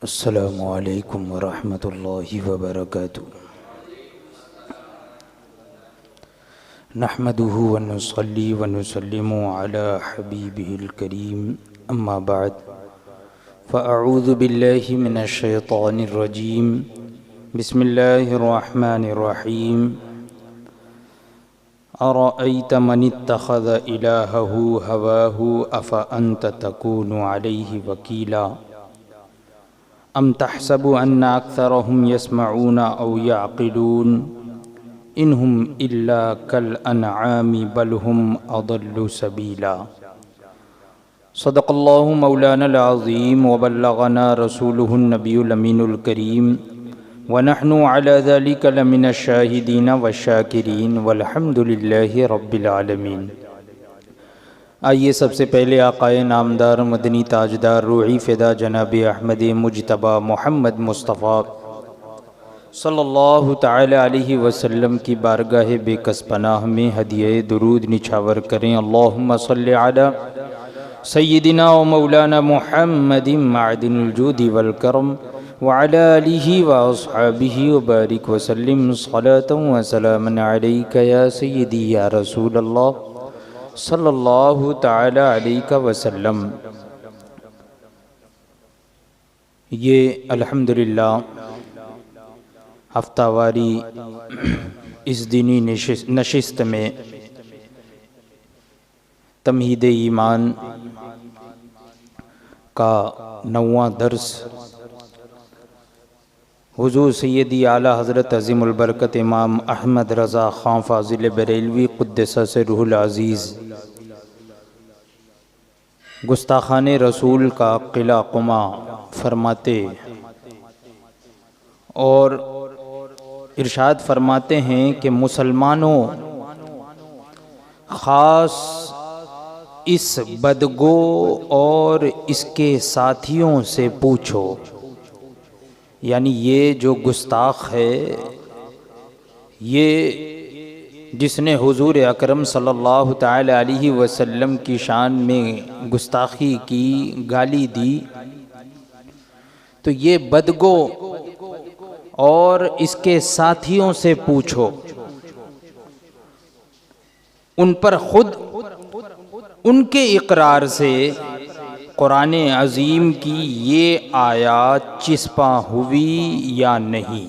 السلام علیکم ورحمۃ اللہ وبرکاتہ۔ نحمده ونصلی ونسلم علی حبیبہ الکریم، اما بعد فاعوذ باللہ من الشیطان الرجیم، بسم اللہ الرحمن الرحیم۔ ارأیت من اتخذ الہہ ہواہ افانت تکون علیہ وکیلا ام تحسب ان اکثرهم يسمعون او يعقلون انهم الا كالانعام بل هم اضل سبیلا۔ صدق اللہ مولانا العظیم وبلغنا رسولہ النبی الامین الکریم ونحن على ذلك لمن الشاہدین والشاکرین والحمد للہ رب العالمین۔ آئیے سب سے پہلے آقائے نامدار مدنی تاجدار روحی فدا جناب احمد مجتبی محمد مصطفیٰ صلی اللہ تعالی علیہ وسلم کی بارگاہ بے کس پناہ میں ہدیہ درود نچھاور کریں۔ اللہم صلی علی سیدنا و مولانا محمد معدن الجود والکرم وعلی آلہ واصحابہ وبارک وسلم صلاة و سلام علیک یا سیدی یا رسول اللہ صلی اللہ تعالی علیہ وسلم۔ یہ الحمدللہ ہفتہ واری اس دینی نشست میں تمہید ایمان کا 9واں درس حضور سیدی اعلیٰ حضرت عظیم البرکت امام احمد رضا خان فاضل بریلوی قدس سرہ العزیز گستاخان رسول کا قلع قمع فرماتے اور ارشاد فرماتے ہیں کہ مسلمانوں، خاص اس بدگو اور اس کے ساتھیوں سے پوچھو، یعنی یہ جو گستاخ ہے، یہ جس نے حضور اکرم صلی اللہ تعالی علیہ وسلم کی شان میں گستاخی کی، گالی دی، تو یہ بدگو اور اس کے ساتھیوں سے پوچھو، ان پر خود ان کے اقرار سے قرآن عظیم کی یہ آیات چسپاں ہوئی یا نہیں۔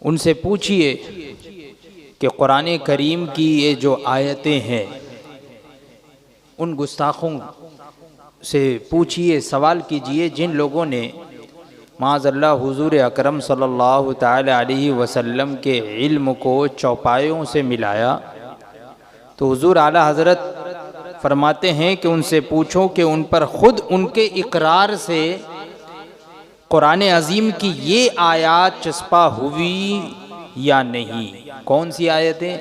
ان سے پوچھئے کہ قرآن کریم کی یہ جو آیتیں ہیں، ان گستاخوں سے پوچھئے، سوال کیجئے جن لوگوں نے معاذ اللہ حضور اکرم صلی اللہ تعالی علیہ وسلم کے علم کو چوپایوں سے ملایا، تو حضور اعلیٰ حضرت فرماتے ہیں کہ ان سے پوچھو کہ ان پر خود ان کے اقرار سے قرآن عظیم کی یہ آیات چسپاں ہوئی یا نہیں۔ کون سی آیتیں؟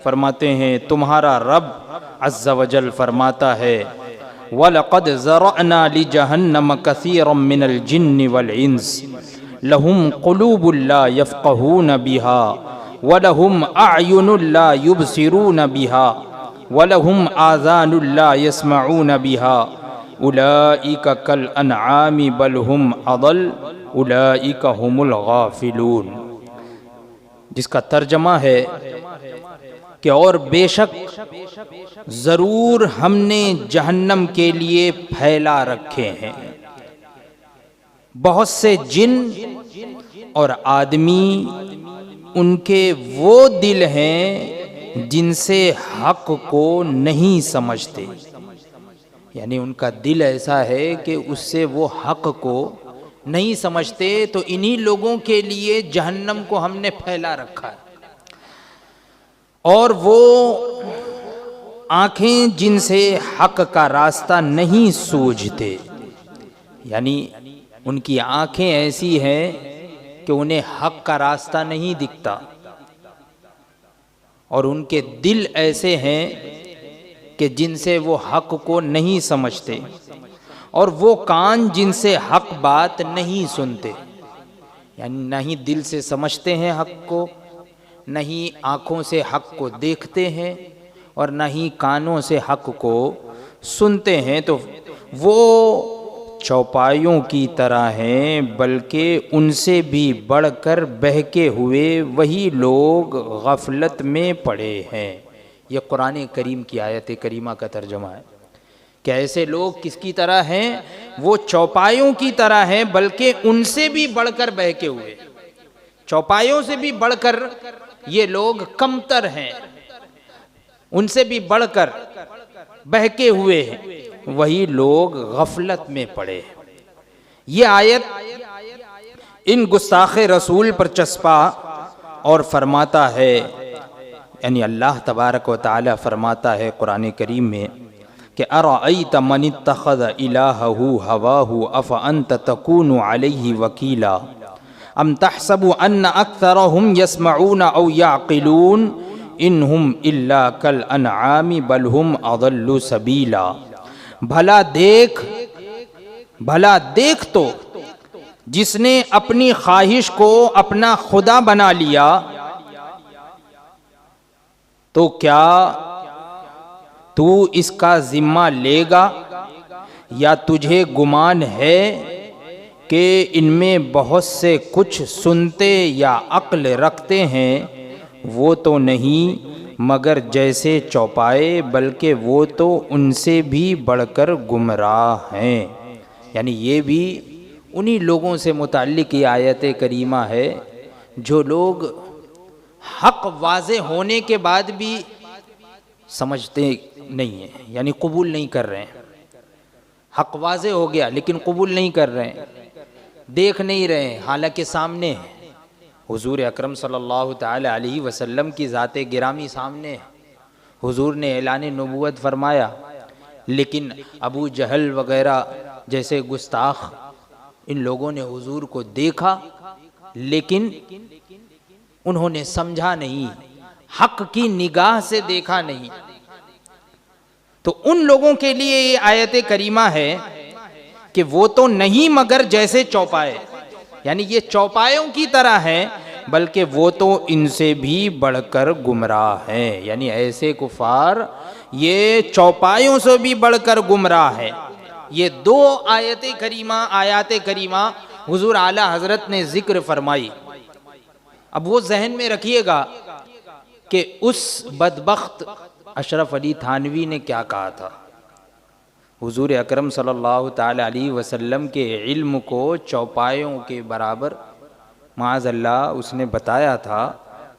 فرماتے ہیں تمہارا رب عز و جل فرماتا ہے وَلَقَدْ ذَرَأْنَا لِجَهَنَّمَ كَثِيرًا مِّنَ الْجِنِّ وَالْإِنسِ لَهُمْ قُلُوبٌ لَا يَفْقَهُونَ بِهَا وَلَهُمْ أَعْيُنٌ لَا يُبْصِرُونَ بِهَا وَلَهُمْ آذَانٌ لَا يَسْمَعُونَ بِهَا أُولَئِكَ كَالْأَنْعَامِ بَلْ هُمْ أَضَلُّ أُولَئِكَ هُمُ الْغَافِلُونَ، جس کا ترجمہ ہے کہ اور بے شک ضرور ہم نے جہنم کے لیے پھیلا رکھے ہیں بہت سے جن اور آدمی، ان کے وہ دل ہیں جن سے حق کو نہیں سمجھتے، یعنی ان کا دل ایسا ہے کہ اس سے وہ حق کو نہیں سمجھتے، تو انہی لوگوں کے لیے جہنم کو ہم نے پھیلا رکھا ہے۔ اور وہ آنکھیں جن سے حق کا راستہ نہیں سوجھتے، یعنی ان کی آنکھیں ایسی ہیں کہ انہیں حق کا راستہ نہیں دکھتا، اور ان کے دل ایسے ہیں کہ جن سے وہ حق کو نہیں سمجھتے، اور وہ کان جن سے حق بات نہیں سنتے، یعنی نہ ہی دل سے سمجھتے ہیں حق کو، نہ ہی آنکھوں سے حق کو دیکھتے ہیں، اور نہ ہی کانوں سے حق کو سنتے ہیں، تو وہ چوپایوں کی طرح ہیں بلکہ ان سے بھی بڑھ کر بہکے ہوئے وہی لوگ غفلت میں پڑے ہیں۔ یہ قرآن کریم کی آیت کریمہ کا ترجمہ ہے کہ ایسے لوگ کس کی طرح ہیں؟ وہ چوپایوں کی طرح ہیں بلکہ ان سے بھی بڑھ کر بہکے ہوئے، چوپایوں سے بھی بڑھ کر یہ لوگ کمتر ہیں، ان سے بھی بڑھ کر بہکے ہوئے ہیں وہی لوگ غفلت میں پڑے۔ یہ آیت ان گستاخ رسول پر چسپا اور فرماتا ہے، یعنی اللہ تبارک و تعالی فرماتا ہے قرآن کریم میں کہ ارأیت من اتخذ الہہ ہواہ افانت تکون علیہ وکیلا ام تحسب ان اکثرهم یسمعون او یعقلون انہم الا کالانعام بل ہم اضل سبیلا۔ بھلا دیکھ تو جس نے اپنی خواہش کو اپنا خدا بنا لیا، تو کیا تو اس کا ذمہ لے گا؟ یا تجھے گمان ہے کہ ان میں بہت سے کچھ سنتے یا عقل رکھتے ہیں؟ وہ تو نہیں مگر جیسے چوپائے، بلکہ وہ تو ان سے بھی بڑھ کر گمراہ ہیں۔ یعنی یہ بھی انہی لوگوں سے متعلق یہ آیت کریمہ ہے جو لوگ حق واضح ہونے کے بعد بھی سمجھتے نہیں ہیں، یعنی قبول نہیں کر رہے ہیں۔ حق واضح ہو گیا لیکن قبول نہیں کر رہے ہیں، دیکھ نہیں رہے ہیں، حالانکہ سامنے ہے۔ حضور اکرم صلی اللہ تعالی علیہ وسلم کی ذات گرامی سامنے ہے، حضور نے اعلان نبوت فرمایا، لیکن ابو جہل وغیرہ جیسے گستاخ ان لوگوں نے حضور کو دیکھا لیکن انہوں نے سمجھا نہیں، حق کی نگاہ سے دیکھا نہیں۔ تو ان لوگوں کے لیے یہ آیت کریمہ ہے کہ وہ تو نہیں مگر جیسے چوپائے، یعنی یہ چوپایوں کی طرح ہیں بلکہ وہ تو ان سے بھی بڑھ کر گمراہ ہیں۔ یعنی ایسے کفار یہ چوپایوں سے بھی بڑھ کر گمراہ ہیں۔ یہ دو آیات کریمہ حضور اعلی حضرت نے ذکر فرمائی۔ اب وہ ذہن میں رکھیے گا کہ اس بدبخت اشرف علی تھانوی نے کیا کہا تھا۔ حضور اکرم صلی اللہ تعالی علیہ وسلم کے علم کو چوپایوں کے برابر معاذ اللہ اس نے بتایا تھا۔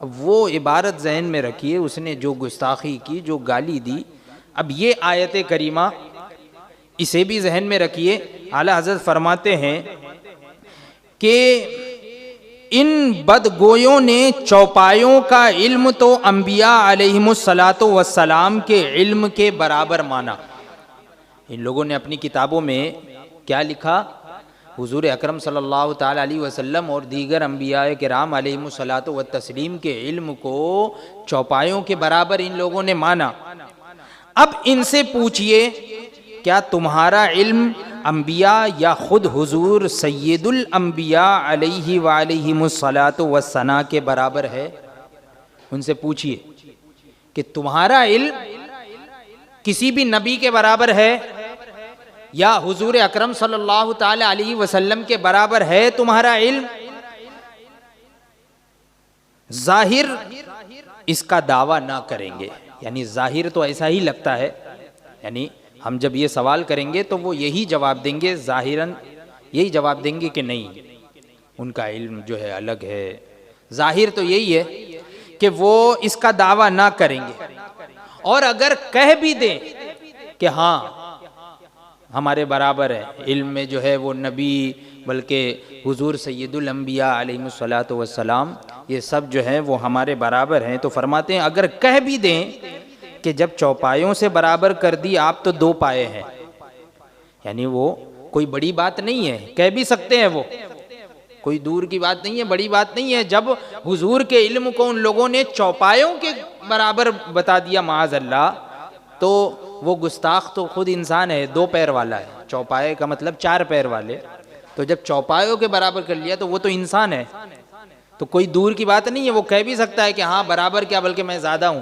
اب وہ عبارت ذہن میں رکھیے، اس نے جو گستاخی کی، جو گالی دی، اب یہ آیت کریمہ اسے بھی ذہن میں رکھیے۔ اعلیٰ حضرت فرماتے ہیں کہ ان بدگویوں نے چوپایوں کا علم تو انبیاء علیہم السلام کے علم کے برابر مانا۔ ان لوگوں نے اپنی کتابوں میں کیا لکھا؟ حضور اکرم صلی اللہ تعالی علیہ وسلم اور دیگر انبیاء کرام علیہم السلام کے علم کو چوپایوں کے برابر ان لوگوں نے مانا۔ اب ان سے پوچھئے کیا تمہارا علم انبیاء یا خود حضور سید الانبیاء علیہ وآلہ السلام کے برابر ہے؟ ان سے پوچھئے کہ تمہارا علم کسی بھی نبی کے برابر ہے یا حضور اکرم صلی اللہ تعالی علیہ وسلم کے برابر ہے تمہارا علم؟ ظاہر اس کا دعویٰ نہ کریں گے، یعنی ظاہر تو ایسا ہی لگتا ہے، یعنی ہم جب یہ سوال کریں گے تو وہ یہی جواب دیں گے، ظاہراً یہی جواب دیں گے کہ نہیں، ان کا علم جو ہے الگ ہے۔ ظاہر تو یہی ہے کہ وہ اس کا دعویٰ نہ کریں گے، اور اگر کہہ بھی دیں کہ ہاں ہمارے برابر ہے علم میں، جو ہے وہ نبی بلکہ حضور سید الانبیاء علیہ السلام یہ سب جو ہیں وہ ہمارے برابر ہیں، تو فرماتے ہیں اگر کہہ بھی دیں کہ جب چوپایوں سے برابر کر دی آپ تو دو پائے ہیں، یعنی وہ کوئی بڑی بات نہیں ہے، کہہ بھی سکتے ہیں، وہ کوئی دور کی بات نہیں ہے، بڑی بات نہیں ہے۔ جب حضور کے علم کو ان لوگوں نے چوپایوں کے برابر بتا دیا معاذ اللہ، تو وہ گستاخ تو خود انسان ہے، دو پیر والا ہے، چوپائے کا مطلب چار پیر والے، تو جب چوپایوں کے برابر کر لیا تو وہ تو انسان ہے، تو کوئی دور کی بات نہیں ہے، وہ کہہ بھی سکتا ہے کہ ہاں برابر کیا بلکہ میں زیادہ ہوں،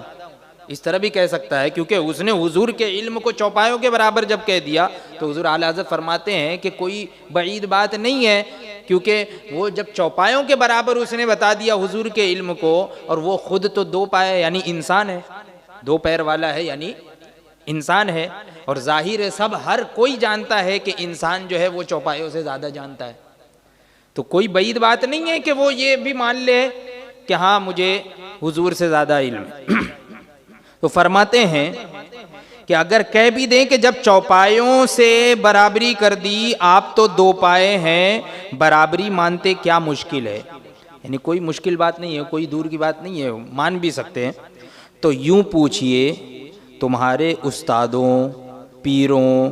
اس طرح بھی کہہ سکتا ہے، کیونکہ اس نے حضور کے علم کو چوپایوں کے برابر جب کہہ دیا تو حضور اعلیٰ حضرت فرماتے ہیں کہ کوئی بعید بات نہیں ہے، کیونکہ وہ جب چوپایوں کے برابر اس نے بتا دیا حضور کے علم کو، اور وہ خود تو 2 پائے یعنی انسان ہے، 2 پیر والا ہے یعنی انسان ہے، اور ظاہر ہے سب ہر کوئی جانتا ہے کہ انسان جو ہے وہ چوپایوں سے زیادہ جانتا ہے، تو کوئی بعید بات نہیں ہے کہ وہ یہ بھی مان لے کہ ہاں مجھے حضور سے زیادہ علم ہے۔ تو فرماتے ہیں کہ اگر کہہ بھی دیں کہ جب چوپایوں سے برابری کر دی، آپ تو 2 پائے ہیں، برابری مانتے کیا مشکل ہے، یعنی کوئی مشکل بات نہیں ہے، کوئی دور کی بات نہیں ہے، مان بھی سکتے ہیں۔ تو یوں پوچھئے تمہارے استادوں، پیروں،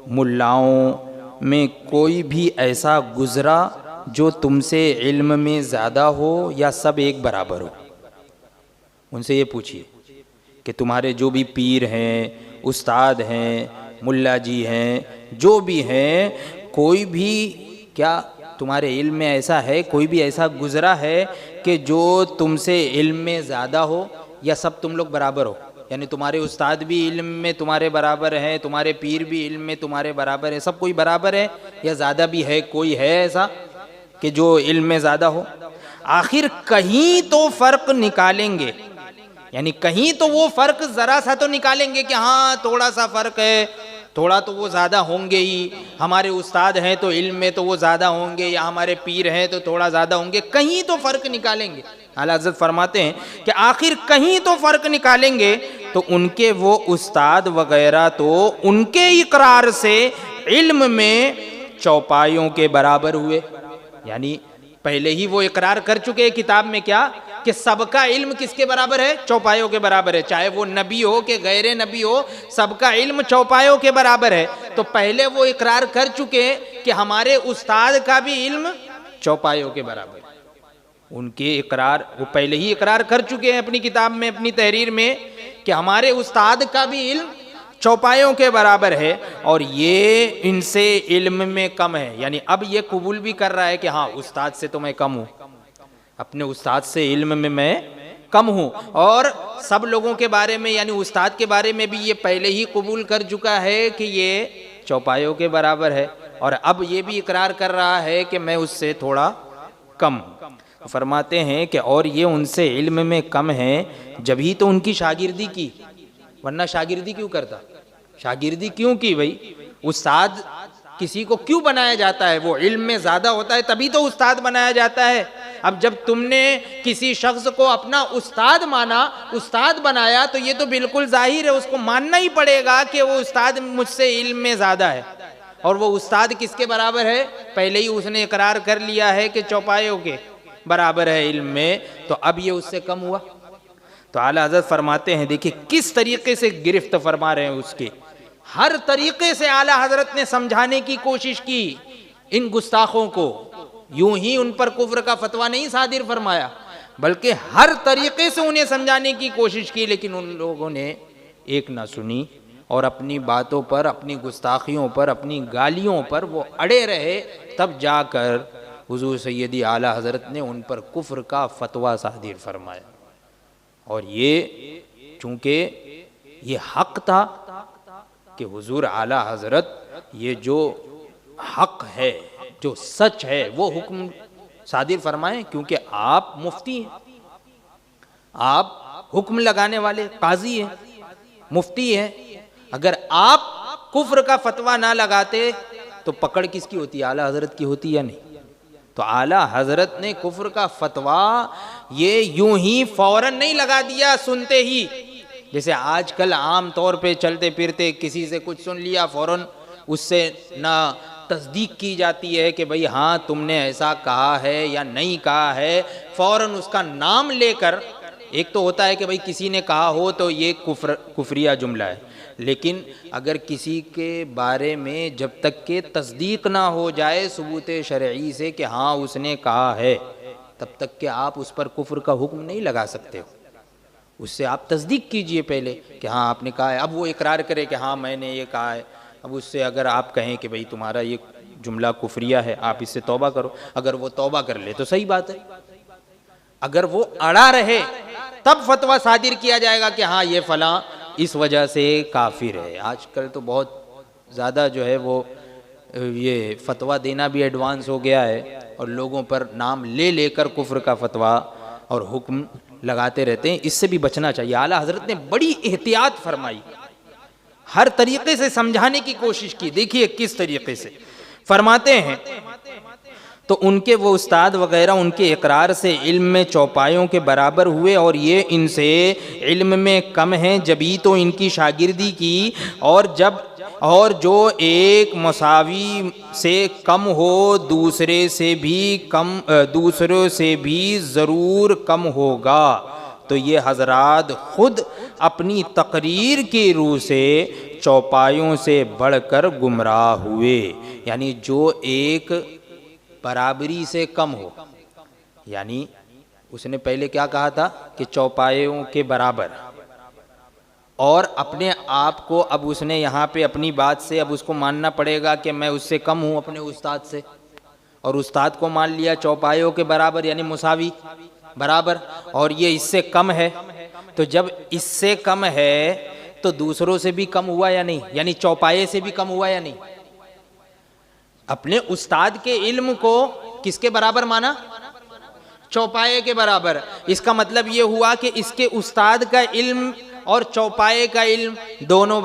ملاؤں میں کوئی بھی ایسا گزرا جو تم سے علم میں زیادہ ہو یا سب ایک برابر ہو؟ ان سے یہ پوچھئے کہ تمہارے جو بھی پیر ہیں، استاد ہیں، ملا جی ہیں، جو بھی ہیں، کوئی بھی کیا تمہارے علم میں ایسا ہے، کوئی بھی ایسا گزرا ہے کہ جو تم سے علم میں زیادہ ہو یا سب تم لوگ برابر ہو؟ یعنی تمہارے استاد بھی علم میں تمہارے برابر ہیں، تمہارے پیر بھی علم میں تمہارے برابر ہیں، سب کوئی برابر ہے یا زیادہ بھی ہے؟ کوئی ہے ایسا کہ جو علم میں زیادہ ہو؟ آخر کہیں تو فرق نکالیں گے، یعنی کہیں تو وہ فرق ذرا سا تو نکالیں گے کہ ہاں تھوڑا سا فرق ہے، تھوڑا تو وہ زیادہ ہوں گے ہی، ہمارے استاد ہیں تو علم میں تو وہ زیادہ ہوں گے، یا ہمارے پیر ہیں تو تھوڑا زیادہ ہوں گے، کہیں تو فرق نکالیں گے۔ اعلیٰ حضرت فرماتے ہیں کہ آخر کہیں تو فرق نکالیں گے، تو ان کے وہ استاد وغیرہ تو ان کے اقرار سے علم میں چوپایوں کے برابر ہوئے، یعنی پہلے ہی وہ اقرار کر چکے کتاب میں کیا کہ سب کا علم کس کے برابر ہے؟ چوپایوں کے برابر ہے، چاہے وہ نبی ہو کہ غیر نبی ہو، سب کا علم چوپایوں کے برابر ہے۔ تو پہلے وہ اقرار کر چکے کہ ہمارے استاد کا بھی علم چوپایوں کے برابر ہے، ان کے اقرار وہ پہلے ہی اقرار کر چکے ہیں اپنی کتاب میں، اپنی تحریر میں، کہ ہمارے استاد کا بھی علم چوپایوں کے برابر ہے، اور یہ ان سے علم میں کم ہے، یعنی اب یہ قبول بھی کر رہا ہے کہ ہاں استاد سے تو میں کم ہوں، اپنے استاد سے علم میں کم ہوں، اور سب لوگوں کے بارے میں یعنی استاد کے بارے میں بھی یہ پہلے ہی قبول کر چکا ہے کہ یہ چوپایوں کے برابر ہے، اور اب یہ بھی اقرار کر رہا ہے کہ میں اس سے تھوڑا کم ہوں۔ فرماتے ہیں کہ اور یہ ان سے علم میں کم ہے، جبھی تو ان کی شاگردی کی، ورنہ شاگردی کیوں کرتا؟ شاگردی کیوں کی بھائی؟ استاد کسی کو کیوں بنایا جاتا ہے؟ وہ علم میں زیادہ ہوتا ہے تبھی تو استاد بنایا جاتا ہے۔ اب جب تم نے کسی شخص کو اپنا استاد مانا، استاد بنایا، تو یہ تو بالکل ظاہر ہے اس کو ماننا ہی پڑے گا کہ وہ استاد مجھ سے علم میں زیادہ ہے، اور وہ استاد کس کے برابر ہے؟ پہلے ہی اس نے اقرار کر لیا ہے کہ چوپایوں کے برابر ہے علم میں، تو اب یہ اس سے کم ہوا؟ تو اعلیٰ حضرت فرماتے ہیں، دیکھیں کس طریقے سے گرفت فرما رہے ہیں اس کے، ہر طریقے سے اعلیٰ حضرت نے سمجھانے کی کوشش کی ان گستاخوں کو، یوں ہی ان پر کفر کا فتویٰ نہیں صادر فرمایا، بلکہ ہر طریقے سے انہیں سمجھانے کی کوشش کی، لیکن ان لوگوں نے ایک نہ سنی، اور اپنی باتوں پر، اپنی گستاخیوں پر، اپنی گالیوں پر وہ اڑے رہے، تب جا کر حضور سیدی اعلیٰ حضرت نے ان پر کفر کا فتویٰ صادر فرمایا۔ اور یہ چونکہ یہ حق تھا کہ حضور اعلیٰ حضرت یہ جو حق ہے، جو سچ ہے، وہ حکم صادر فرمائیں، کیونکہ آپ مفتی ہیں، آپ حکم لگانے والے قاضی ہیں، مفتی ہیں۔ اگر آپ کفر کا فتویٰ نہ لگاتے تو پکڑ کس کی ہوتی؟ اعلیٰ حضرت کی ہوتی یا نہیں؟ تو اعلیٰ حضرت نے کفر کا فتویٰ یہ یوں ہی فوراً نہیں لگا دیا سنتے ہی، جیسے آج کل عام طور پہ چلتے پھرتے کسی سے کچھ سن لیا، فوراً اس سے نہ تصدیق کی جاتی ہے کہ بھئی ہاں تم نے ایسا کہا ہے یا نہیں کہا ہے، فوراً اس کا نام لے کر، ایک تو ہوتا ہے کہ بھئی کسی نے کہا ہو تو یہ کفریہ جملہ ہے، لیکن اگر کسی کے بارے میں جب تک کہ تصدیق نہ ہو جائے ثبوت شرعی سے کہ ہاں اس نے کہا ہے، تب تک کہ آپ اس پر کفر کا حکم نہیں لگا سکتے ہو، اس سے آپ تصدیق کیجئے پہلے کہ ہاں آپ نے کہا ہے۔ اب وہ اقرار کرے کہ ہاں میں نے یہ کہا ہے، اب اس سے اگر آپ کہیں کہ بھئی تمہارا یہ جملہ کفریہ ہے، آپ اس سے توبہ کرو، اگر وہ توبہ کر لے تو صحیح بات ہے، اگر وہ اڑا رہے تب فتویٰ صادر کیا جائے گا کہ ہاں یہ فلاں اس وجہ سے کافر ہے۔ آج کل تو بہت زیادہ جو ہے وہ یہ فتویٰ دینا بھی ایڈوانس ہو گیا ہے، اور لوگوں پر نام لے لے کر کفر کا فتویٰ اور حکم لگاتے رہتے ہیں۔ اس سے بھی بچنا چاہیے۔ اعلیٰ حضرت نے بڑی احتیاط فرمائی، ہر طریقے سے سمجھانے کی کوشش کی۔ دیکھیے کس طریقے سے فرماتے ہیں، تو ان کے وہ استاد وغیرہ ان کے اقرار سے علم میں چوپایوں کے برابر ہوئے، اور یہ ان سے علم میں کم ہیں، جبھی تو ان کی شاگردی کی، اور جو ایک مساوی سے کم ہو دوسروں سے بھی ضرور کم ہوگا۔ تو یہ حضرات خود اپنی تقریر کی روح سے چوپایوں سے بڑھ کر گمراہ ہوئے۔ یعنی جو ایک برابری سے کم ہو، یعنی اس نے پہلے کیا کہا تھا کہ چوپایوں کے برابر، اور اپنے آپ کو اب اس نے یہاں پہ اپنی بات سے اب اس کو ماننا پڑے گا کہ میں اس سے کم ہوں اپنے استاد سے، اور استاد کو مان لیا چوپایوں کے برابر یعنی مساوی برابر، اور یہ اس سے کم ہے۔ تو جب اس سے کم ہے تو دوسروں سے بھی کم ہوا یا نہیں؟ یعنی چوپائے سے بھی کم ہوا یا نہیں؟ اپنے استاد کے علم کو کس کے برابر مانا؟ چوپائے کے برابر۔ اس کا مطلب یہ ہوا کہ اس کے استاد کا علم اور چوپائے کا علم دونوں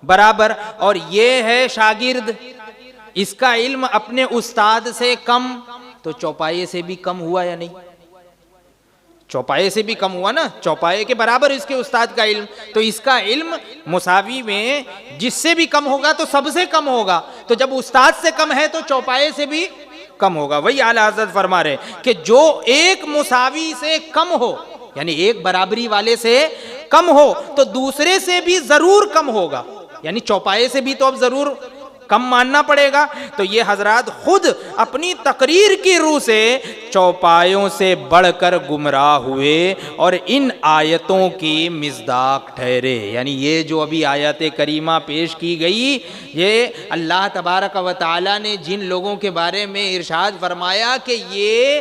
برابر، اور یہ ہے شاگرد، اس کا علم اپنے استاد سے کم، تو چوپائے سے بھی کم ہوا یا نہیں؟ چوپائے سے بھی کم ہوا نا، چوپائے کے برابر اس کے استاد کا علم، تو اس کا علم مساوی میں جس سے بھی کم ہوگا تو سب سے کم ہوگا، تو جب استاد سے کم ہے تو چوپائے سے بھی کم ہوگا۔ وہی اعلیٰ حضرت فرما رہے کہ جو ایک مساوی سے کم ہو، یعنی ایک برابری والے سے کم ہو، تو دوسرے سے بھی ضرور کم ہوگا، یعنی چوپائے سے بھی تو اب ضرور کم ماننا پڑے گا۔ تو یہ حضرات خود اپنی تقریر کی روح سے چوپایوں سے بڑھ کر گمراہ ہوئے، اور ان آیتوں کی مصداق ٹھہرے۔ یعنی یہ جو ابھی آیت کریمہ پیش کی گئی، یہ اللہ تبارک و تعالی نے جن لوگوں کے بارے میں ارشاد فرمایا کہ یہ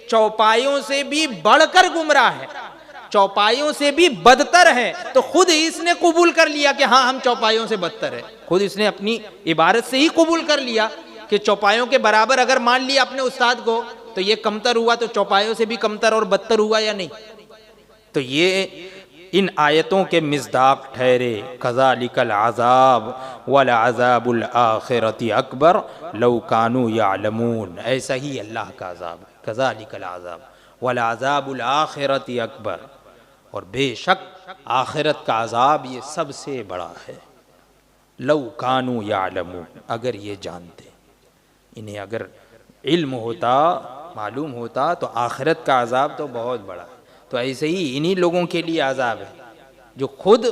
چوپایوں سے بھی بڑھ کر گمراہ ہے، چوپایوں سے بھی بدتر ہے، تو خود اس نے قبول کر لیا کہ ہاں ہم چوپایوں سے بدتر ہے۔ خود اس نے اپنی عبارت سے ہی قبول کر لیا کہ چوپایوں کے برابر اگر مان لیا اپنے استاد کو تو یہ کمتر ہوا، تو چوپایوں سے بھی کمتر اور بدتر ہوا یا نہیں؟ تو یہ ان آیتوں کے مصداق ٹھہرے۔ کذالک العذاب ولعذاب الآخرۃ اکبر لو کانوا یعلمون، ایسا ہی اللہ کا عذاب ہے، کذالک العذاب ولعذاب الآخرۃ اکبر، اور بے شک آخرت کا عذاب یہ سب سے بڑا ہے۔ لو کانوا یعلمون، اگر یہ جانتے، انہیں اگر علم ہوتا، معلوم ہوتا، تو آخرت کا عذاب تو بہت بڑا ہے۔ تو ایسے ہی انہی لوگوں کے لیے عذاب ہے جو خود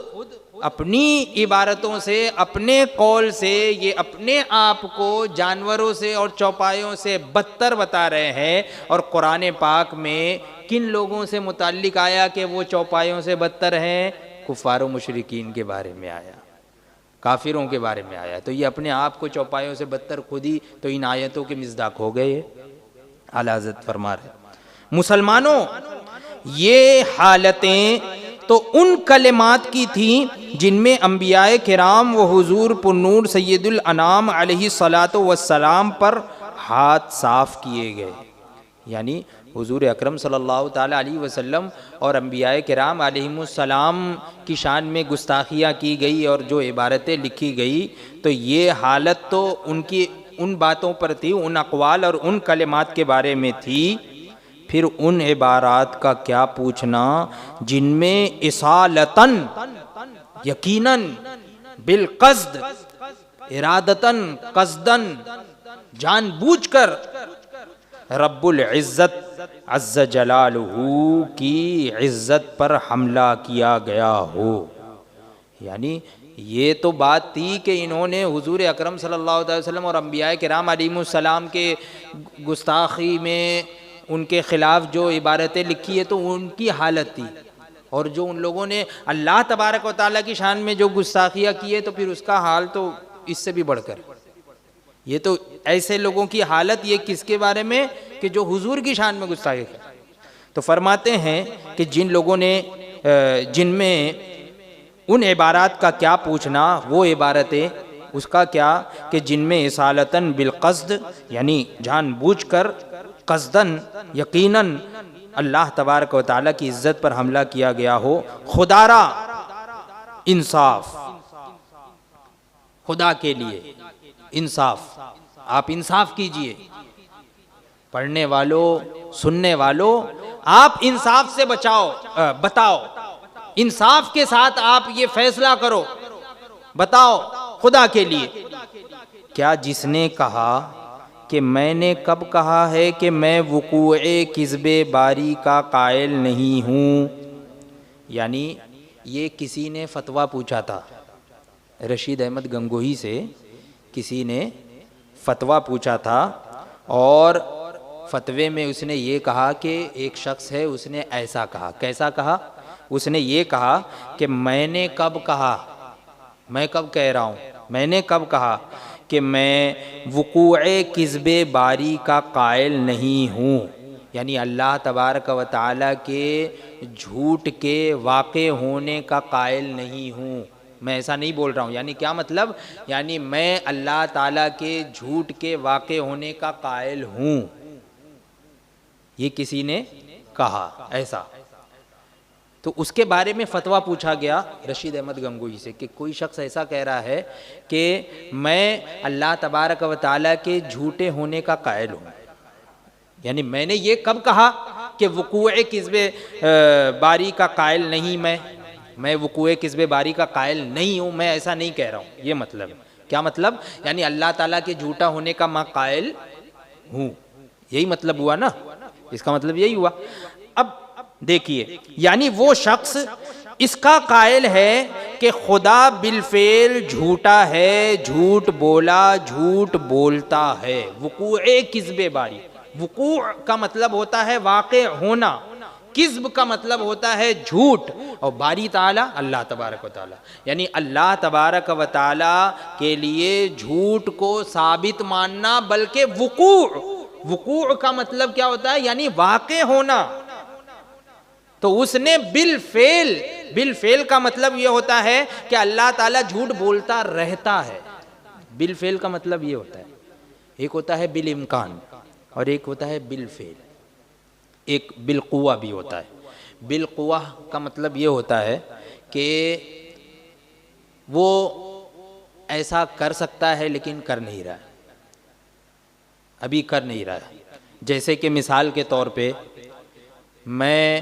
اپنی عبارتوں سے، اپنے قول سے، یہ اپنے آپ کو جانوروں سے اور چوپایوں سے بدتر بتا رہے ہیں، اور قرآن پاک میں کن لوگوں سے متعلق آیا کہ وہ چوپایوں سے بدتر ہیں؟ کفار و مشرکین کے بارے میں آیا، کافروں کے بارے میں آیا۔ تو یہ اپنے آپ کو چوپایوں سے بدتر خود ہی تو ان آیتوں کے مصداق ہو گئے۔ اعلیٰ حضرت فرما رہے مسلمانوں، یہ حالتیں تو ان کلمات کی تھیں جن میں انبیاء کرام و حضور پرنور سید الانام علیہ الصلاۃ والسلام پر ہاتھ صاف کیے گئے، یعنی حضور اکرم صلی اللہ تعالیٰ علیہ وسلم اور انبیاء کرام علیہم السلام کی شان میں گستاخیاں کی گئی اور جو عبارتیں لکھی گئی، تو یہ حالت تو ان کی ان باتوں پر تھی، ان اقوال اور ان کلمات کے بارے میں تھی۔ پھر ان عبارات کا کیا پوچھنا جن میں اصالتاً، یقیناً، بالقصد، ارادتاً، قصداً، جان بوجھ کر رب العزت عز جلالہ کی عزت پر حملہ کیا گیا ہو۔ یعنی یہ تو بات تھی کہ انہوں نے حضور اکرم صلی اللہ علیہ وسلم اور انبیاء کرام علیہم السلام کے گستاخی میں ان کے خلاف جو عبارتیں لکھی ہے تو ان کی حالت تھی، اور جو ان لوگوں نے اللہ تبارک و تعالیٰ کی شان میں جو گستاخیاں کی ہے تو پھر اس کا حال تو اس سے بھی بڑھ کر۔ یہ تو ایسے لوگوں کی حالت، یہ کس کے بارے میں کہ جو حضور کی شان میں گستاخی کی۔ تو فرماتے ہیں کہ جن لوگوں نے جن میں ان عبارات کا کیا پوچھنا، وہ عبارتیں اس کا کیا کہ جن میں اصالتاً بالقصد یعنی جان بوجھ کر، قصداً یقیناً اللہ تبارک و تعالیٰ کی عزت پر حملہ کیا گیا ہو، خدارا انصاف، خدا کے لیے انصاف، آپ انصاف کیجئے، پڑھنے والوں سننے والوں آپ انصاف سے بتاؤ، انصاف کے ساتھ آپ یہ فیصلہ کرو، بتاؤ خدا کے لیے۔ کیا جس نے کہا کہ میں نے کب کہا ہے کہ میں وقوع کذب باری کا قائل نہیں ہوں، یعنی یہ کسی نے فتویٰ پوچھا تھا، رشید احمد گنگوہی سے کسی نے فتویٰ پوچھا تھا، اور فتوے میں اس نے یہ کہا کہ ایک شخص ہے، اس نے ایسا کہا، کیسا کہا؟ اس نے یہ کہا کہ میں نے کب کہا، میں کب کہہ رہا ہوں، میں نے کب کہا کہ میں وقوع کذب باری کا قائل نہیں ہوں، یعنی اللہ تبارک و تعالیٰ کے جھوٹ کے واقع ہونے کا قائل نہیں ہوں، میں ایسا نہیں بول رہا ہوں۔ یعنی کیا مطلب؟ یعنی میں اللہ تعالیٰ کے جھوٹ کے واقع ہونے کا قائل ہوں، یہ کسی نے کہا ایسا، تو اس کے بارے میں فتویٰ پوچھا گیا رشید احمد گنگوہی سے کہ کوئی شخص ایسا کہہ رہا ہے کہ میں اللہ تبارک و تعالیٰ کے جھوٹے ہونے کا قائل ہوں، یعنی میں نے یہ کب کہا کہ وقوع کذب باری کا قائل نہیں، میں وقوع کذب باری کا قائل نہیں ہوں، میں ایسا نہیں کہہ رہا ہوں، یہ مطلب ہے۔ کیا مطلب؟ یعنی اللہ تعالیٰ کے جھوٹا ہونے کا میں قائل ہوں، یہی مطلب ہوا نا، اس کا مطلب یہی ہوا۔ اب دیکھیے، یعنی وہ شخص اس کا قائل ہے کہ خدا بالفعل جھوٹا ہے، جھوٹ بولا، جھوٹ بولتا ہے، وقوع کذب باری، وقوع کا مطلب ہوتا ہے واقع ہونا، کذب کا مطلب ہوتا ہے جھوٹ، اور باری تعالیٰ اللہ تبارک و تعالیٰ، یعنی اللہ تبارک و تعالیٰ کے لیے جھوٹ کو ثابت ماننا، بلکہ وقوع کا مطلب کیا ہوتا ہے؟ یعنی واقع ہونا، تو اس نے بالفعل کا مطلب یہ ہوتا ہے کہ اللہ تعالیٰ جھوٹ بولتا رہتا ہے، بالفعل کا مطلب یہ ہوتا ہے، ایک ہوتا ہے بالامکان اور ایک ہوتا ہے بالفعل، ایک بالقوہ بھی ہوتا ہے۔ بالقوہ کا مطلب یہ ہوتا ہے کہ وہ ایسا کر سکتا ہے لیکن کر نہیں رہا ہے، ابھی کر نہیں رہا ہے، جیسے کہ مثال کے طور پہ میں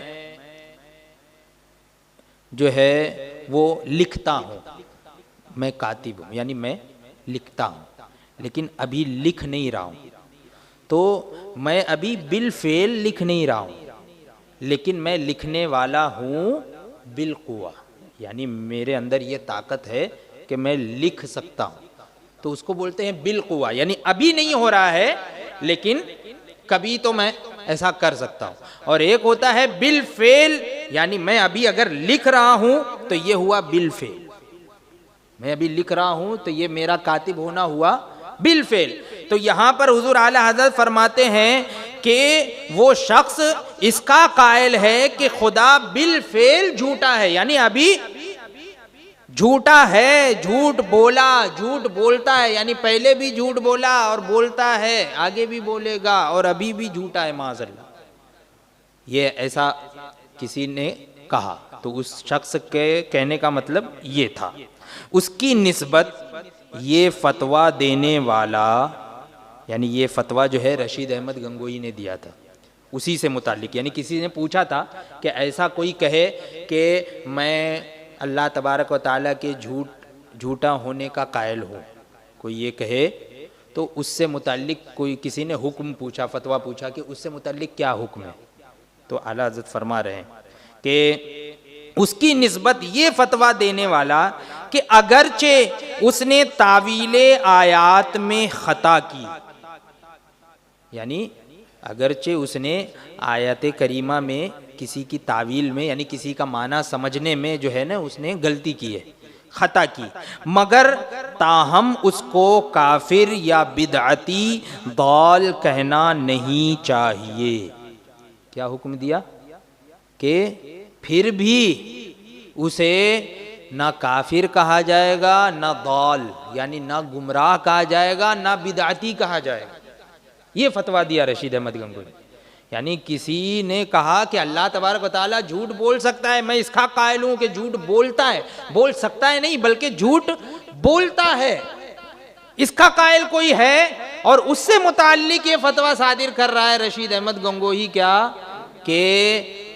جو ہے وہ لکھتا ہوں، میں کاتب ہوں، یعنی میں لکھتا ہوں لیکن ابھی لکھ نہیں رہا ہوں، تو میں ابھی بالفعل لکھ نہیں رہا ہوں لیکن میں لکھنے والا ہوں بالقوہ، یعنی میرے اندر یہ طاقت ہے کہ میں لکھ سکتا ہوں، تو اس کو بولتے ہیں بالقوہ، یعنی ابھی نہیں ہو رہا ہے لیکن کبھی تو میں ایسا کر سکتا ہوں۔ اور ایک ہوتا ہے بالفعل، یعنی میں ابھی اگر لکھ رہا ہوں تو یہ ہوا بالفعل، میں ابھی لکھ رہا ہوں تو یہ میرا کاتب ہونا ہوا بالفعل۔ تو یہاں پر حضور اعلی حضرت فرماتے ہیں کہ وہ شخص اس کا قائل ہے کہ خدا بالفعل جھوٹا ہے، یعنی ابھی جھوٹا ہے، جھوٹ بولا، جھوٹ بولتا ہے، یعنی پہلے بھی جھوٹ بولا اور بولتا ہے، آگے بھی بولے گا، اور ابھی بھی جھوٹا ہے معاذ اللہ، یہ ایسا کسی نے کہا، تو اس شخص کے کہنے کا مطلب یہ تھا۔ اس کی نسبت یہ فتویٰ دینے والا، یعنی یہ فتویٰ جو ہے رشید احمد گنگوہی نے دیا تھا، اسی سے متعلق، یعنی کسی نے پوچھا تھا کہ ایسا کوئی کہے کہ میں اللہ تبارک و تعالیٰ کے جھوٹا ہونے کا قائل ہوں، کوئی یہ کہے، تو اس سے متعلق کوئی کسی نے حکم پوچھا، فتویٰ پوچھا کہ اس سے متعلق کیا حکم ہے، تو اعلیٰ حضرت فرما رہے ہیں کہ اس کی نسبت یہ فتویٰ دینے والا کہ اگرچہ اس نے تاویل آیات میں خطا کی، یعنی اگرچہ اس نے آیات کریمہ میں کسی کی تعویل میں، یعنی کسی کا معنی سمجھنے میں جو ہے نا اس نے غلطی کی ہے، خطا کی، مگر تاہم اس کو کافر یا بدعتی ضال کہنا نہیں چاہیے۔ کیا حکم دیا؟ کہ پھر بھی اسے نہ کافر کہا جائے گا، نہ ضال یعنی نہ گمراہ کہا جائے گا، نہ بدعتی کہا جائے گا۔ یہ فتویٰ دیا رشید احمد گنگوئی۔ یعنی کسی نے کہا کہ اللہ تبارک و تعالیٰ جھوٹ بول سکتا ہے، میں اس کا قائل ہوں کہ جھوٹ بولتا ہے، بول سکتا ہے نہیں بلکہ جھوٹ بولتا ہے، اس کا قائل کوئی ہے، اور اس سے متعلق یہ فتویٰ صادر کر رہا ہے رشید احمد گنگوئی کیا کہ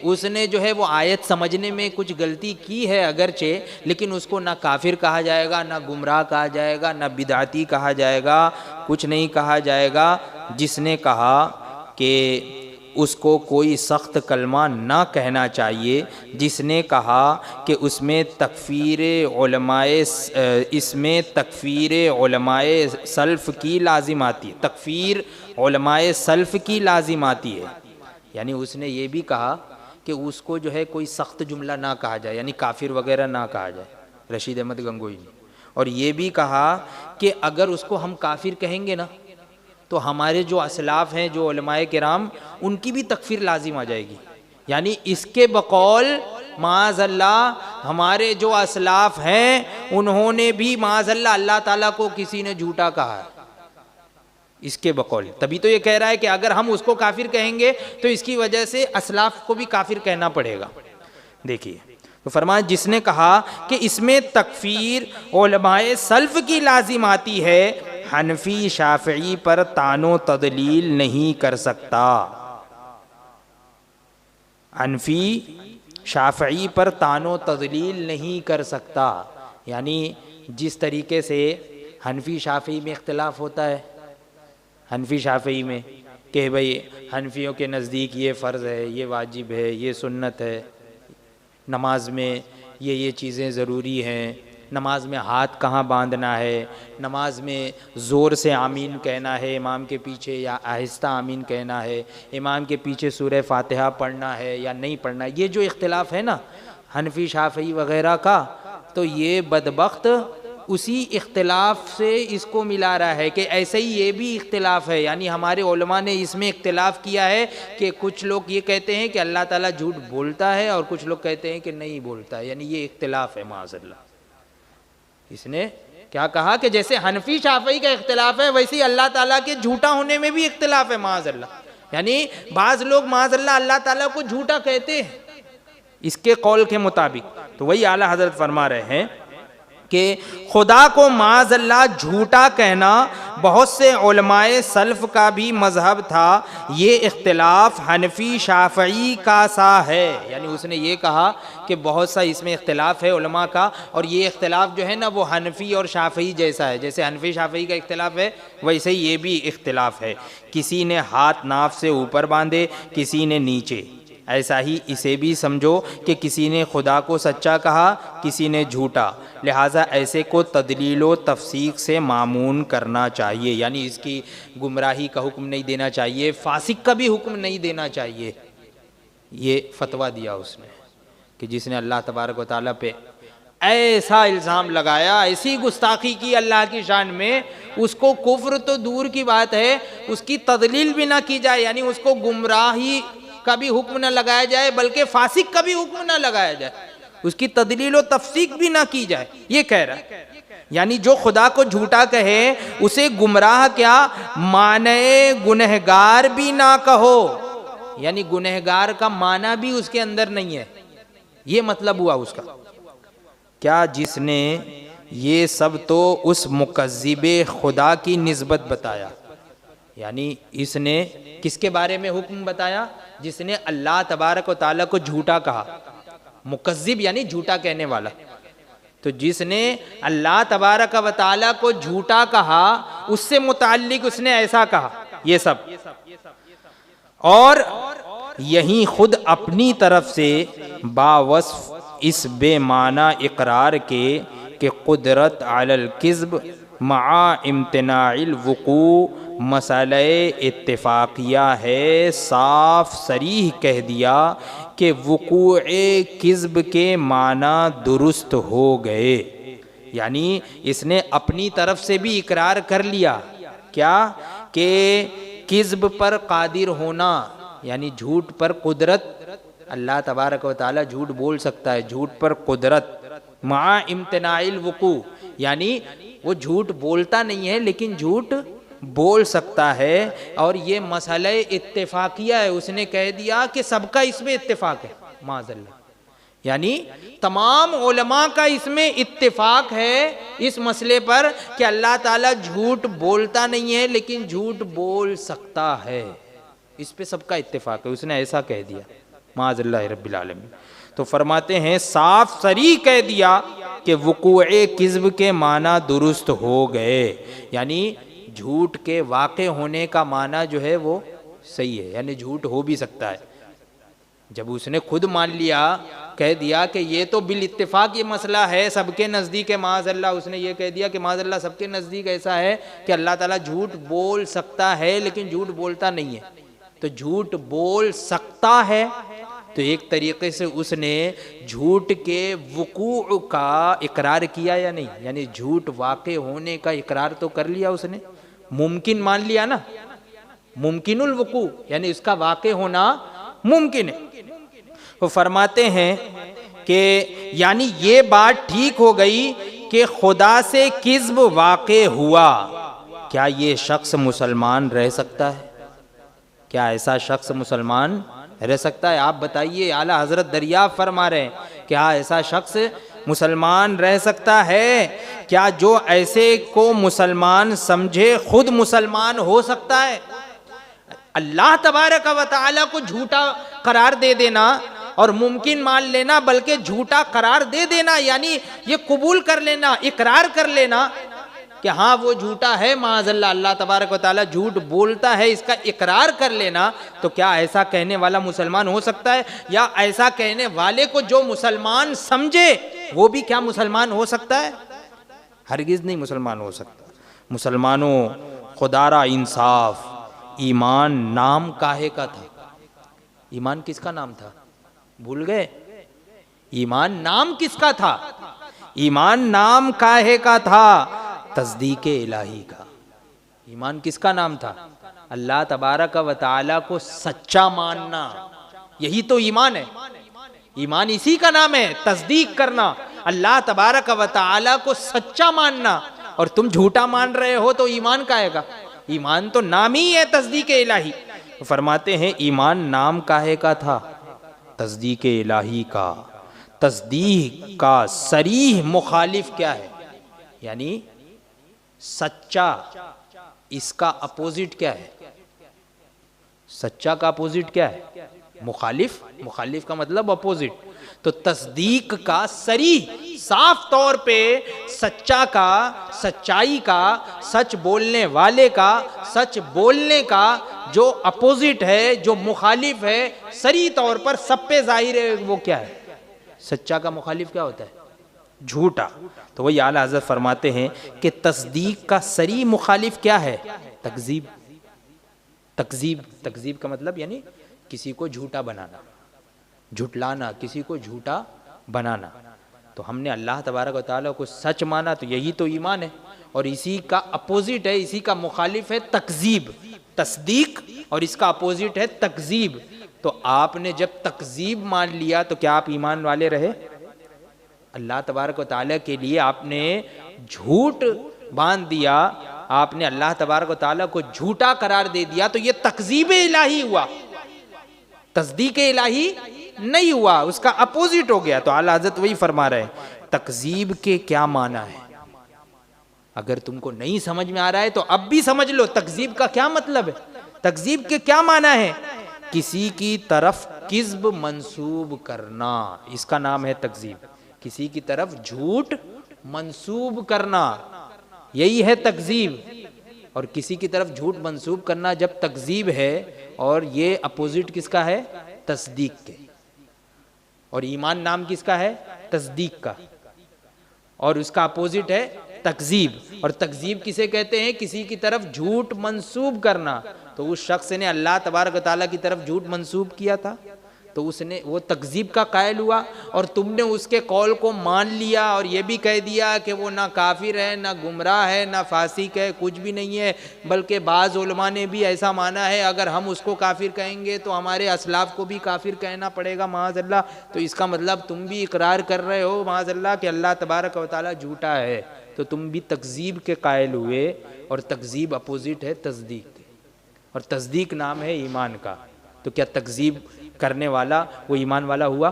اس نے جو ہے وہ آیت سمجھنے میں کچھ غلطی کی ہے اگرچہ، لیکن اس کو نہ کافر کہا جائے گا، نہ گمراہ کہا جائے گا، نہ بدعتی کہا جائے گا، کچھ نہیں کہا جائے گا۔ جس نے کہا کہ اس کو کوئی سخت کلمہ نہ کہنا چاہیے، جس نے کہا کہ اس میں تکفیر علماء سلف کی لازم آتی ہے، تکفیر علماء سلف کی لازم آتی ہے، یعنی اس نے یہ بھی کہا کہ اس کو جو ہے کوئی سخت جملہ نہ کہا جائے، یعنی کافر وغیرہ نہ کہا جائے رشید احمد گنگوئی نے، اور یہ بھی کہا کہ اگر اس کو ہم کافر کہیں گے نا تو ہمارے جو اسلاف ہیں، جو علماء کرام، ان کی بھی تکفیر لازم آ جائے گی، یعنی اس کے بقول معاذ اللہ ہمارے جو اسلاف ہیں انہوں نے بھی معاذ اللہ اللہ تعالیٰ کو کسی نے جھوٹا کہا ہے اس کے بقول، تبھی تو یہ کہہ رہا ہے کہ اگر ہم اس کو کافر کہیں گے تو اس کی وجہ سے اسلاف کو بھی کافر کہنا پڑے گا۔ دیکھیے تو فرمایا جس نے کہا کہ اس میں تکفیر علماء سلف کی لازم آتی ہے، حنفی شافعی پر طعن و تضلیل نہیں کر سکتا، حنفی شافعی پر طعن و تضلیل نہیں کر سکتا، یعنی جس طریقے سے حنفی شافعی میں اختلاف ہوتا ہے، حنفی شافعی میں کہ بھئی حنفیوں کے نزدیک یہ فرض ہے، یہ واجب ہے، یہ سنت ہے، نماز میں یہ چیزیں ضروری ہیں، نماز میں ہاتھ کہاں باندھنا ہے، نماز میں زور سے آمین کہنا ہے امام کے پیچھے یا آہستہ آمین کہنا ہے، امام کے پیچھے سورہ فاتحہ پڑھنا ہے یا نہیں پڑھنا ہے، یہ جو اختلاف ہے نا حنفی شافعی وغیرہ کا، تو یہ بدبخت اسی اختلاف سے اس کو ملا رہا ہے کہ ایسے ہی یہ بھی اختلاف ہے، یعنی ہمارے علماء نے اس میں اختلاف کیا ہے کہ کچھ لوگ یہ کہتے ہیں کہ اللہ تعالیٰ جھوٹ بولتا ہے اور کچھ لوگ کہتے ہیں کہ نہیں بولتا ہے، یعنی یہ اختلاف ہے معاذ اللہ۔ اس نے کیا کہا کہ جیسے حنفی شافعی کا اختلاف ہے ویسے ہی اللہ تعالیٰ کے جھوٹا ہونے میں بھی اختلاف ہے معاذ اللہ، یعنی بعض لوگ معاذ اللہ اللہ تعالیٰ کو جھوٹا کہتے ہیں اس کے قول کے مطابق، تو وہی اعلیٰ حضرت فرما رہے ہیں کہ خدا کو معاذ اللہ جھوٹا کہنا بہت سے علماء سلف کا بھی مذہب تھا، یہ اختلاف حنفی شافعی کا سا ہے، یعنی اس نے یہ کہا کہ بہت سا اس میں اختلاف ہے علماء کا، اور یہ اختلاف جو ہے نا وہ حنفی اور شافعی جیسا ہے، جیسے حنفی شافعی کا اختلاف ہے ویسے ہی یہ بھی اختلاف ہے، کسی نے ہاتھ ناف سے اوپر باندھے، کسی نے نیچے، ایسا ہی اسے بھی سمجھو کہ کسی نے خدا کو سچا کہا، کسی نے جھوٹا، لہٰذا ایسے کو تدلیل و تفسیق سے معمون کرنا چاہیے، یعنی اس کی گمراہی کا حکم نہیں دینا چاہیے، فاسق کا بھی حکم نہیں دینا چاہیے۔ یہ فتویٰ دیا اس نے کہ جس نے اللہ تبارک و تعالیٰ پہ ایسا الزام لگایا، ایسی گستاخی کی اللہ کی شان میں، اس کو کفر تو دور کی بات ہے، اس کی تدلیل بھی نہ کی جائے، یعنی اس کو گمراہی کا بھی حکم نہ لگایا جائے بلکہ فاسق کا بھی حکم نہ لگایا جائے، اس کی تدلیل و تفسیق بھی نہ کی جائے، یہ کہہ رہا ہے۔ یعنی جو خدا کو جھوٹا کہے اسے گمراہ کیا معنی گنہگار بھی نہ کہو، یعنی گنہگار کا معنی بھی اس کے اندر نہیں ہے، یہ مطلب ہوا اس کا۔ کیا جس نے یہ سب تو اس مکذب خدا کی نسبت بتایا، یعنی اس نے کس کے بارے میں حکم بتایا؟ جس نے اللہ تبارک و تعالیٰ کو جھوٹا کہا، مکذب یعنی جھوٹا کہنے والا، تو جس نے اللہ تبارک و تعالیٰ کو جھوٹا کہا اس سے متعلق اس نے ایسا کہا، یہ سب، اور یہی خود اپنی طرف سے باوصف اس بے معنی اقرار کے کہ قدرت علی الکذب مع امتناع الوقوع مسئلہ اتفاقیہ ہے، صاف صریح کہہ دیا کہ وقوع کذب کے معنی درست ہو گئے، یعنی اس نے اپنی طرف سے بھی اقرار کر لیا کیا کہ کذب پر قادر ہونا یعنی جھوٹ پر قدرت اللہ تبارک و تعالیٰ جھوٹ بول سکتا ہے، جھوٹ پر قدرت مع امتناع الوقوع، یعنی وہ جھوٹ بولتا نہیں ہے لیکن جھوٹ بول سکتا ہے، اور یہ مسئلہ اتفاقیہ ہے، اس نے کہہ دیا کہ سب کا اس میں اتفاق ہے، معاذ اللہ، یعنی تمام علماء کا اس میں اتفاق ہے اس مسئلے پر کہ اللہ تعالیٰ جھوٹ بولتا نہیں ہے لیکن جھوٹ بول سکتا ہے، اس پہ سب کا اتفاق ہے، اس نے ایسا کہہ دیا، معاذ اللہ رب العالمین۔ تو فرماتے ہیں صاف صریح کہہ دیا کہ وقوع کذب کے معنی درست ہو گئے، یعنی جھوٹ کے واقع ہونے کا معنی جو ہے وہ صحیح ہے، یعنی جھوٹ ہو بھی سکتا ہے۔ جب اس نے خود مان لیا، کہہ دیا کہ یہ تو بالاتفاق یہ مسئلہ ہے سب کے نزدیک ہے، معاذ اللہ، اس نے یہ کہہ دیا کہ معاذ اللہ سب کے نزدیک ایسا ہے کہ اللہ تعالیٰ جھوٹ بول سکتا ہے لیکن جھوٹ بولتا نہیں ہے، تو جھوٹ بول سکتا ہے، تو ایک طریقے سے اس نے جھوٹ کے وقوع کا اقرار کیا یا نہیں، یعنی جھوٹ واقع ہونے کا اقرار تو کر لیا اس نے، ممکن مان لیا نا، ممکن الوقوع، یعنی اس کا واقع ہونا ممکن ہے۔ وہ فرماتے ہیں کہ یعنی یہ بات ٹھیک ہو گئی کہ خدا سے کذب واقع ہوا، کیا یہ شخص مسلمان رہ سکتا ہے؟ کیا ایسا شخص مسلمان رہ سکتا ہے؟ آپ بتائیے، اعلیٰ حضرت دریافت فرما رہے ہیں، کیا ایسا شخص مسلمان رہ سکتا ہے؟ کیا جو ایسے کو مسلمان سمجھے خود مسلمان ہو سکتا ہے؟ اللہ تبارک و تعالیٰ کو جھوٹا قرار دے دینا اور ممکن مان لینا بلکہ جھوٹا قرار دے دینا، یعنی یہ قبول کر لینا، اقرار کر لینا کہ ہاں وہ جھوٹا ہے، معاذ اللہ، اللہ تبارک و تعالیٰ جھوٹ بولتا ہے، اس کا اقرار کر لینا، تو کیا ایسا کہنے والا مسلمان ہو سکتا ہے؟ یا ایسا کہنے والے کو جو مسلمان سمجھے وہ بھی کیا مسلمان ہو سکتا ہے؟ ہرگز نہیں مسلمان ہو سکتا۔ مسلمانوں، خدا را انصاف، ایمان نام کاہے کا تھا؟ ایمان کس کا نام تھا؟ بھول گئے؟ ایمان نام کس کا تھا؟ ایمان نام کاہے کا تھا؟ تصدیق الہی کا۔ ایمان کس کا نام تھا؟ اللہ تبارک و تعالیٰ کو سچا ماننا، یہی تو ایمان ہے۔ ایمان اسی کا نام ہے، تصدیق کرنا، اللہ تبارک و تعالیٰ کو سچا ماننا، اور تم جھوٹا مان رہے ہو تو ایمان کاہے کا؟ ایمان تو نام ہی ہے تصدیق الہی۔ فرماتے ہیں ایمان نام کاہے کا تھا؟ تصدیق الہی کا۔ تصدیق کا صریح مخالف کیا ہے؟ یعنی سچا، اس کا اپوزٹ کیا ہے؟ سچا کا اپوزٹ کیا ہے؟ مخالف۔ مخالف کا مطلب اپوزٹ۔ تو تصدیق کا صریح، صاف طور پہ سچا کا، سچائی کا، سچ بولنے والے کا، سچ بولنے کا جو اپوزٹ ہے، جو مخالف ہے، صریح طور پر سب پہ ظاہر ہے، وہ کیا ہے؟ سچا کا مخالف کیا ہوتا ہے؟ جھوٹا۔ تو وہی اعلیٰ حضرت فرماتے ہیں کہ تصدیق کا صریح مخالف کیا ہے؟ تکذیب۔ تکذیب، تکذیب کا مطلب یعنی کسی کو جھوٹا بنانا، جھٹلانا، کسی کو جھوٹا بنانا۔ تو ہم نے اللہ تبارک و تعالیٰ کو سچ مانا تو یہی تو ایمان ہے، اور اسی کا اپوزٹ ہے، اسی کا مخالف ہے تکذیب۔ تصدیق اور اس کا اپوزٹ ہے تکذیب۔ تو آپ نے جب تکذیب مان لیا تو کیا آپ ایمان والے رہے؟ اللہ تبارک و تعالیٰ کے لیے آپ نے جھوٹ باندھ دیا، آپ نے اللہ تبارک و تعالیٰ کو جھوٹا قرار دے دیا، تو یہ تکذیب الہی ہوا، تصدیق الہی نہیں ہوا، اس کا اپوزٹ ہو گیا۔ تو اعلیٰ حضرت وہی فرما رہے ہیں تکذیب کے کیا معنی ہے۔ اگر تم کو نہیں سمجھ میں آ رہا ہے تو اب بھی سمجھ لو تکذیب کا کیا مطلب ہے، تکذیب کے کیا معنی ہے۔ کسی کی طرف کذب منسوب کرنا، اس کا نام ہے تکذیب۔ کسی کی طرف جھوٹ منسوب کرنا، یہی ہے تکذیب۔ اور کسی کی طرف جھوٹ منسوب کرنا جب تکذیب ہے، اور یہ اپوزٹ کس کا ہے؟ تصدیق کے۔ اور ایمان نام کس کا ہے؟ تصدیق کا، اور اس کا اپوزٹ ہے تکذیب۔ اور تکذیب کسے کہتے ہیں؟ کسی کی طرف جھوٹ منسوب کرنا۔ تو اس شخص نے اللہ تبارک و تعالیٰ کی طرف جھوٹ منسوب کیا تھا؟ تو اس نے وہ تکذیب کا قائل ہوا اور تم نے اس کے قول کو مان لیا اور یہ بھی کہہ دیا کہ وہ نہ کافر ہے نہ گمراہ ہے نہ فاسق ہے، کچھ بھی نہیں ہے، بلکہ بعض علماء نے بھی ایسا مانا ہے اگر ہم اس کو کافر کہیں گے تو ہمارے اسلاف کو بھی کافر کہنا پڑے گا معاذ اللہ۔ تو اس کا مطلب تم بھی اقرار کر رہے ہو معاذ اللہ کہ اللہ تبارک و تعالیٰ جھوٹا ہے، تو تم بھی تکذیب کے قائل ہوئے، اور تکذیب اپوزٹ ہے تصدیق کے، اور تصدیق نام ہے ایمان کا۔ تو کیا تکذیب کرنے والا وہ ایمان والا ہوا؟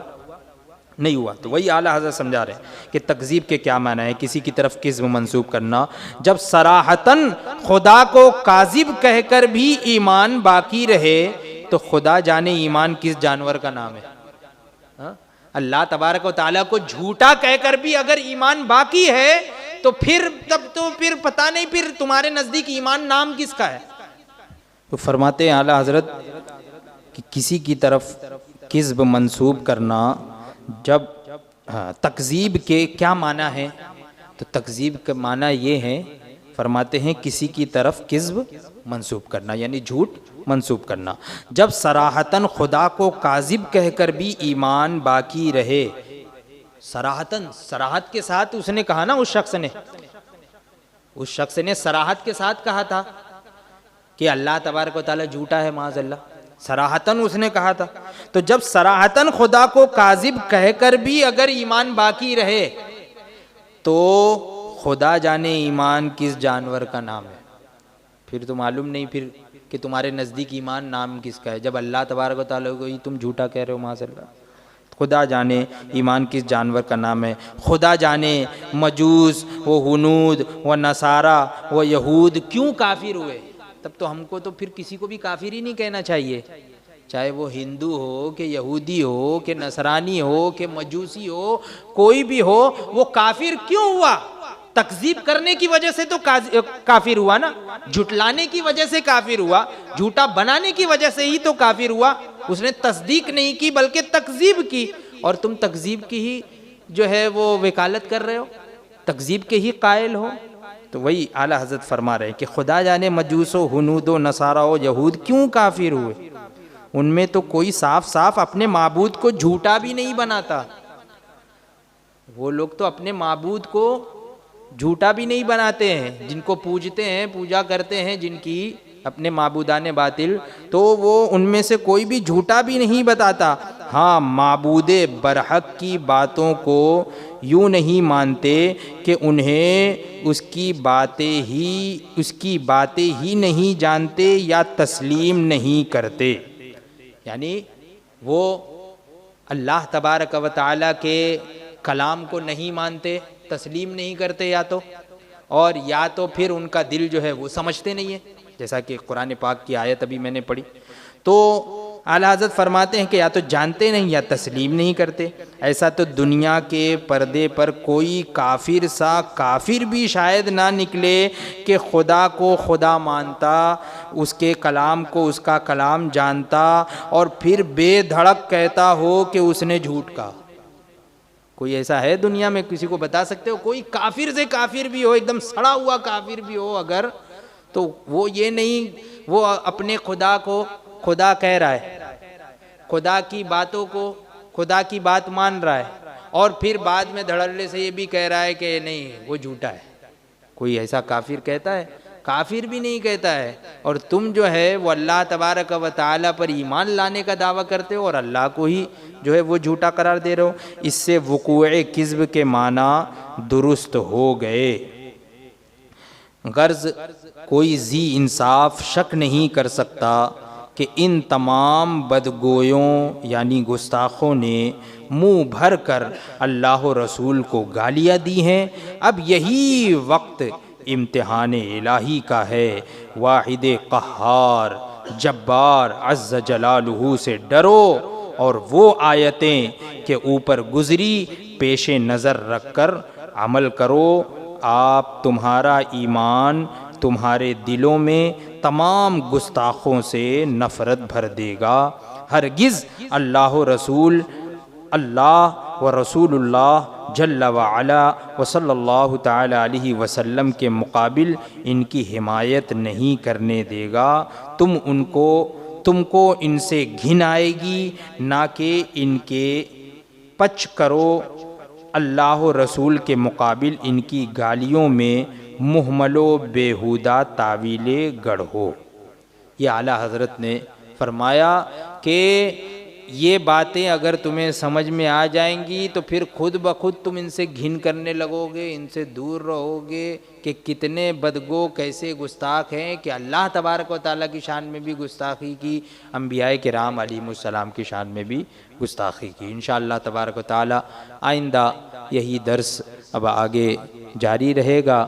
نہیں ہوا۔ تو وہی اعلیٰ حضرت سمجھا رہے ہیں کہ تکذیب کے کیا معنی ہے، کسی کی طرف کذب منسوب کرنا، جب صراحتاً خدا کو کاذب کہہ کر بھی ایمان باقی رہے، تو خدا جانے ایمان کس جانور کا نام ہے؟ اللہ تبارک و تعالیٰ کو جھوٹا کہہ کر بھی اگر ایمان باقی ہے تو پھر پتہ نہیں پھر تمہارے نزدیک ایمان نام کس کا ہے؟ تو فرماتے ہیں اعلیٰ حضرت کہ کسی کی طرف کذب منسوب کرنا، جب تکذیب کے کیا معنی ہے؟ تو تکذیب کا معنی یہ ہے، فرماتے ہیں کسی کی طرف کذب منسوب کرنا یعنی جھوٹ منسوب کرنا، جب صراحتاً خدا کو کاذب کہہ کر بھی ایمان باقی رہے۔ صراحتاً، صراحت کے ساتھ اس نے کہا نا، اس شخص نے صراحت کے ساتھ کہا تھا کہ اللہ تبارک و تعالیٰ جھوٹا ہے معاذ اللہ، صراحتاً اس نے کہا تھا۔ تو جب صراحتاً خدا کو کاذب کہہ کر بھی اگر ایمان باقی رہے تو خدا جانے ایمان کس جانور کا نام ہے؟ پھر تو معلوم نہیں پھر کہ تمہارے نزدیک ایمان نام کس کا ہے، جب اللہ تبارک و تعالیٰ کو ہی تم جھوٹا کہہ رہے ہو معاذ اللہ۔ خدا جانے ایمان کس جانور کا نام ہے، خدا جانے مجوس و ہنود و نصارہ و یہود کیوں کافر ہوئے۔ تب تو ہم کو تو پھر کسی کو بھی کافر ہی نہیں کہنا چاہیے، چاہے وہ ہندو ہو کہ یہودی ہو کہ نصرانی ہو کہ مجوسی ہو، کوئی بھی ہو، وہ کافر کیوں ہوا؟ تکذیب کرنے کی وجہ سے تو کافر ہوا نا، جھٹلانے کی وجہ سے کافر ہوا، جھوٹا بنانے کی وجہ سے ہی تو کافر ہوا۔ اس نے تصدیق نہیں کی بلکہ تکذیب کی، اور تم تکذیب کی ہی جو ہے وہ وکالت کر رہے ہو، تکذیب کے ہی قائل ہو۔ تو وہی اعلیٰ حضرت فرما رہے ہیں کہ خدا جانے مجوس و ہنود و نصارہ و یہود کیوں کافر ہوئے، ان میں تو کوئی صاف صاف اپنے معبود کو جھوٹا بھی نہیں بناتا۔ وہ لوگ تو اپنے معبود کو جھوٹا بھی نہیں بناتے ہیں، جن کو پوجتے ہیں، پوجا کرتے ہیں جن کی اپنے معبودان باطل، تو وہ ان میں سے کوئی بھی جھوٹا بھی نہیں بتاتا۔ ہاں، معبود برحق کی باتوں کو یوں نہیں مانتے کہ انہیں اس کی باتیں ہی نہیں جانتے یا تسلیم نہیں کرتے، یعنی وہ اللہ تبارک و تعالیٰ کے کلام کو نہیں مانتے، تسلیم نہیں کرتے، یا تو پھر ان کا دل جو ہے وہ سمجھتے نہیں ہے، جیسا کہ قرآن پاک کی آیت ابھی میں نے پڑھی۔ تو اعلیٰ حضرت فرماتے ہیں کہ یا تو جانتے نہیں یا تسلیم نہیں کرتے۔ ایسا تو دنیا کے پردے پر کوئی کافر سا کافر بھی شاید نہ نکلے کہ خدا کو خدا مانتا، اس کے کلام کو اس کا کلام جانتا، اور پھر بے دھڑک کہتا ہو کہ اس نے جھوٹ کہا۔ کوئی ایسا ہے دنیا میں؟ کسی کو بتا سکتے ہو؟ کوئی کافر سے کافر بھی ہو، ایک دم سڑا ہوا کافر بھی ہو اگر، تو وہ یہ نہیں، وہ اپنے خدا کو خدا کہہ رہا ہے، خدا کی باتوں کو خدا کی بات مان رہا ہے، اور پھر بعد میں دھڑلے سے یہ بھی کہہ رہا ہے کہ نہیں وہ جھوٹا ہے۔ کوئی ایسا کافر کہتا ہے؟ کافر بھی نہیں کہتا ہے۔ اور تم جو ہے وہ اللہ تبارک و تعالیٰ پر ایمان لانے کا دعویٰ کرتے ہو اور اللہ کو ہی جو ہے وہ جھوٹا قرار دے رہے ہو۔ اس سے وقوع کذب کے معنی درست ہو گئے۔ غرض کوئی ذی انصاف شک نہیں کر سکتا کہ ان تمام بدگویوں یعنی گستاخوں نے منہ بھر کر اللہ و رسول کو گالیاں دی ہیں۔ اب یہی وقت امتحان الہی کا ہے۔ واحد قہار جبار عز جلالہ سے ڈرو، اور وہ آیتیں کہ اوپر گزری پیش نظر رکھ کر عمل کرو۔ آپ تمہارا ایمان تمہارے دلوں میں تمام گستاخوں سے نفرت بھر دے گا۔ ہرگز اللہ و رسول اللہ جل وعلا و صلی اللہ تعالی علیہ وسلم کے مقابل ان کی حمایت نہیں کرنے دے گا۔ تم کو ان سے گھن آئے گی، نہ کہ ان کے پچ کرو اللہ و رسول کے مقابل ان کی گالیوں میں محمل و بیہودہ تعویلیں گڑھو۔ یہ اعلیٰ حضرت نے فرمایا کہ یہ باتیں اگر تمہیں سمجھ میں آ جائیں گی تو پھر خود بخود تم ان سے گھن کرنے لگو گے، ان سے دور رہو گے کہ کتنے بدگو، کیسے گستاخ ہیں، کہ اللہ تبارک و تعالیٰ کی شان میں بھی گستاخی کی، انبیاء کرام علیہم السلام کی شان میں بھی گستاخی کی۔ انشاءاللہ تبارک و تعالیٰ آئندہ یہی درس اب آگے جاری رہے گا۔